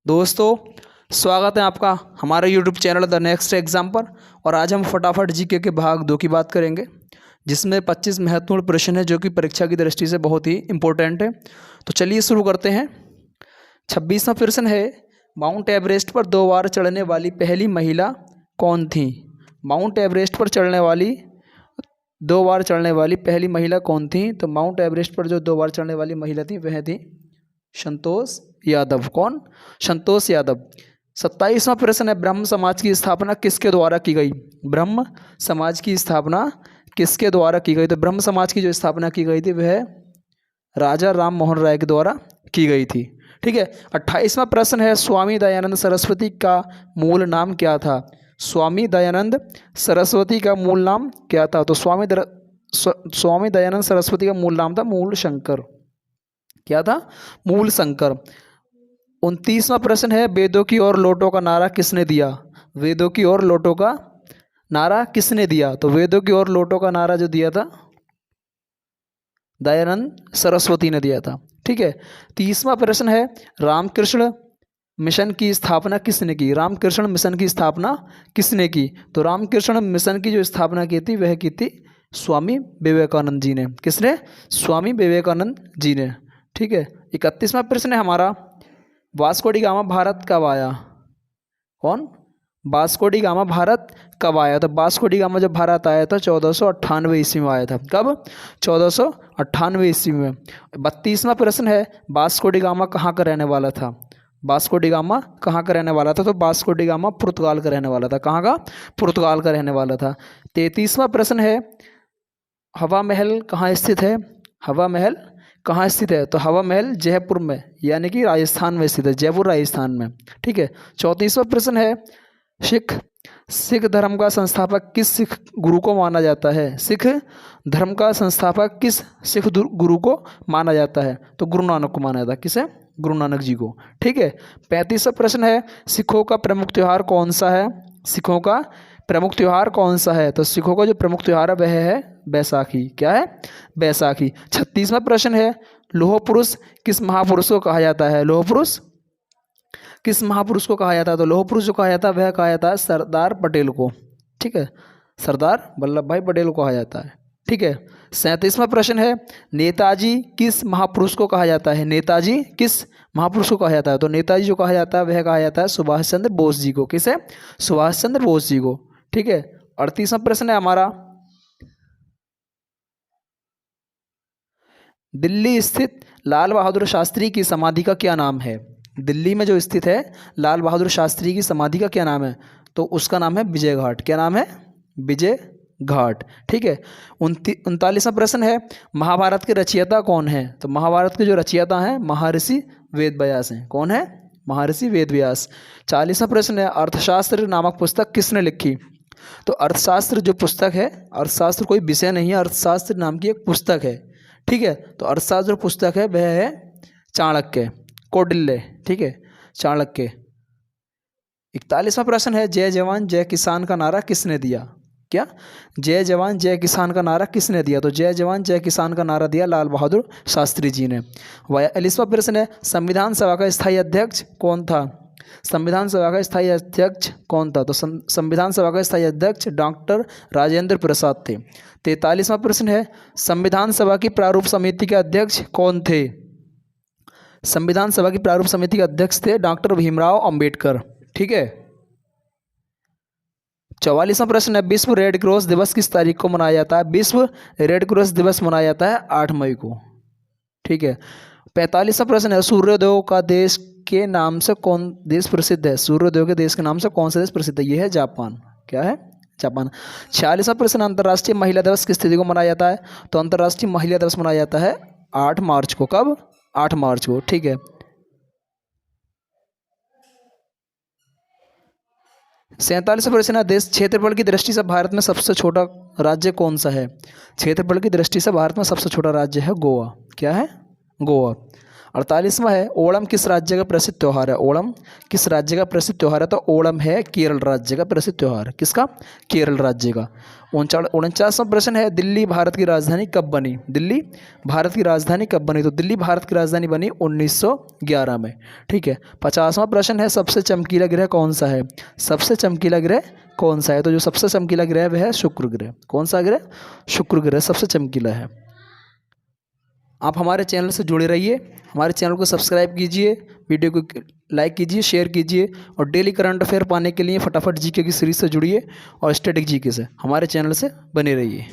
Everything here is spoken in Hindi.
दोस्तों, स्वागत है आपका हमारे YouTube channel the next exam पर। और आज हम फटाफट जीके के भाग 2 की बात करेंगे, जिसमें 25 महत्वपूर्ण प्रश्न है जो कि परीक्षा की दृष्टि से बहुत ही इंपॉर्टेंट है। तो चलिए शुरू करते हैं। 26वां प्रश्न है, माउंट एवरेस्ट पर 2 बार चढ़ने वाली पहली महिला कौन थी? माउंट एवरेस्ट पर 2 बार चढ़ने वाली पहली महिला कौन थी? तो माउंट एवरेस्ट पर जो 2 बार चढ़ने वाली महिला थी वह थी संतोष यादव। कौन? संतोष यादव। 27वां प्रश्न है, ब्रह्म समाज की स्थापना किसके द्वारा की गई? ब्रह्म समाज की स्थापना किसके द्वारा की गई? तो ब्रह्म समाज की जो स्थापना की गई थी वह राजा राम मोहन राय के द्वारा की गई थी। ठीक है। 28वां प्रश्न है, स्वामी दयानंद सरस्वती का मूल नाम क्या था? स्वामी दयानंद सरस्वती का मूल नाम क्या था? तो स्वामी दयानंद सरस्वती का मूल नाम था मूल शंकर। क्या था? मूल शंकर। 29वां प्रश्न है, वेदों की ओर लौटो का नारा किसने दिया? वेदों की ओर लौटो का नारा किसने दिया? तो वेदों की ओर लौटो का नारा जो दिया था दयानंद सरस्वती ने दिया था। ठीक है। 30वां प्रश्न है, रामकृष्ण मिशन की स्थापना किसने की? रामकृष्ण मिशन की स्थापना किसने की? तो रामकृष्ण मिशन की जो स्थापना की थी वह की थी स्वामी विवेकानंद जी ने। किसने? स्वामी विवेकानंद जी ने। ठीक है। 31वां प्रश्न है हमारा, वास्को डी गामा भारत कब आया? कौन? वास्को डी गामा भारत कब आया? तो वास्को डी गामा जब भारत आया था 1498 ईस्वी में आया था। कब? 1498 ईस्वी में। 32वां प्रश्न है, वास्को डी गामा कहाँ का रहने वाला था? वास्को डी गामा कहाँ का रहने वाला था? तो वास्को डी गामा पुर्तगाल का रहने वाला था। कहाँ का? पुर्तगाल का रहने वाला था। 33वां प्रश्न है, हवा महल कहाँ स्थित है? हवा महल कहाँ स्थित है? तो हवा महल जयपुर में यानी कि राजस्थान में स्थित है, जयपुर राजस्थान में। ठीक है। 34वां प्रश्न है, सिख धर्म का संस्थापक किस सिख गुरु को माना जाता है? सिख धर्म का संस्थापक किस सिख गुरु को माना जाता है? तो गुरु नानक को माना जाता है। किसे? गुरु नानक जी को। ठीक है। 35वां प्रश्न है, सिखों का प्रमुख त्यौहार कौन सा है? सिखों का प्रमुख त्यौहार कौन सा है? तो सिखों का जो प्रमुख त्यौहार है वह है बैसाखी। क्या है? बैसाखी। 36वां प्रश्न है, लौह पुरुष किस महापुरुष को कहा जाता है? लौह पुरुष किस महापुरुष को कहा जाता है? तो लौह पुरुष जो कहा जाता है वह कहा जाता है सरदार पटेल को। ठीक है। सरदार वल्लभ भाई पटेल को कहा जाता है। ठीक है। 37वां प्रश्न है, नेताजी किस महापुरुष को कहा जाता है? नेताजी किस महापुरुष को कहा जाता है? तो नेताजी जो कहा जाता है वह कहा जाता है सुभाष चंद्र बोस जी को। किसे? सुभाष चंद्र बोस जी को। ठीक है। 38वां प्रश्न है हमारा, दिल्ली स्थित लाल बहादुर शास्त्री की समाधि का क्या नाम है? दिल्ली में जो स्थित है लाल बहादुर शास्त्री की समाधि का क्या नाम है? तो उसका नाम है विजय घाट। क्या नाम है? विजय घाट। ठीक है। 39वां प्रश्न है, महाभारत के रचयिता कौन है? तो महाभारत के जो रचयिता हैं महर्षि वेदव्यास हैं। कौन है? महर्षि वेदव्यास। 40वां प्रश्न है, अर्थशास्त्र नामक पुस्तक किसने लिखी? तो अर्थशास्त्र जो पुस्तक है, अर्थशास्त्र कोई विषय नहीं है, अर्थशास्त्र नाम की एक पुस्तक है। ठीक है। तो अर्थशास्त्र जो पुस्तक है वह है चाणक्य, कौटिल्य। ठीक है, चाणक्य। 41वां प्रश्न है, जय जवान जय किसान का नारा किसने दिया? क्या? जय जवान जय किसान का नारा किसने दिया? तो जय जवान जय किसान का नारा दिया लाल बहादुर शास्त्री जी ने। 42वां प्रश्न है, संविधान सभा का स्थायी अध्यक्ष कौन था? संविधान सभा का स्थायी अध्यक्ष कौन था? तो संविधान सभा का स्थायी अध्यक्ष डॉक्टर राजेंद्र प्रसाद थे। 43वां प्रश्न है, संविधान सभा की प्रारूप समिति के अध्यक्ष कौन थे? संविधान सभा की प्रारूप समिति के अध्यक्ष थे डॉक्टर भीमराव अंबेडकर। ठीक है। 44वां प्रश्न है, विश्व रेड क्रॉस दिवस किस तारीख को मनाया जाता है? विश्व रेड क्रॉस दिवस मनाया जाता है 8 मई को। ठीक है। 45वां प्रश्न है, सूर्योदय का देश के नाम से कौन देश प्रसिद्ध है? सूर्योदय के देश के नाम से कौन सा देश प्रसिद्ध है? यह है जापान। क्या है? जापान। 46वां प्रश्न, अंतर्राष्ट्रीय महिला दिवस किस तिथि को मनाया जाता है? तो अंतर्राष्ट्रीय महिला दिवस मनाया जाता है 8 मार्च को। कब? 8 मार्च को। ठीक है। 47वां प्रश्न है, देश क्षेत्रफल की दृष्टि से भारत में सबसे छोटा राज्य कौन सा है? क्षेत्रफल की दृष्टि से भारत में सबसे छोटा राज्य है गोवा। क्या है? गोवा। 48वां है ओणम किस राज्य का प्रसिद्ध त्यौहार है। ओणम किस राज्य का प्रसिद्ध त्यौहार है, तो ओणम है केरल राज्य का प्रसिद्ध त्यौहार। किसका, केरल राज्य का। 49वां प्रश्न है दिल्ली भारत की राजधानी कब बनी। दिल्ली भारत की राजधानी कब बनी, तो दिल्ली भारत की राजधानी बनी 1911 में। ठीक है। 50वां प्रश्न है सबसे चमकीला ग्रह कौन सा है। सबसे चमकीला ग्रह कौन सा है, तो जो सबसे चमकीला ग्रह वह है शुक्र ग्रह। कौन सा ग्रह, शुक्र ग्रह सबसे चमकीला है। आप हमारे चैनल से जुड़े रहिए, हमारे चैनल को सब्सक्राइब कीजिए, वीडियो को लाइक कीजिए, शेयर कीजिए और डेली करंट अफेयर पाने के लिए फटाफट जीके की सीरीज से जुड़िए और स्टैटिक जीके से हमारे चैनल से बने रहिए।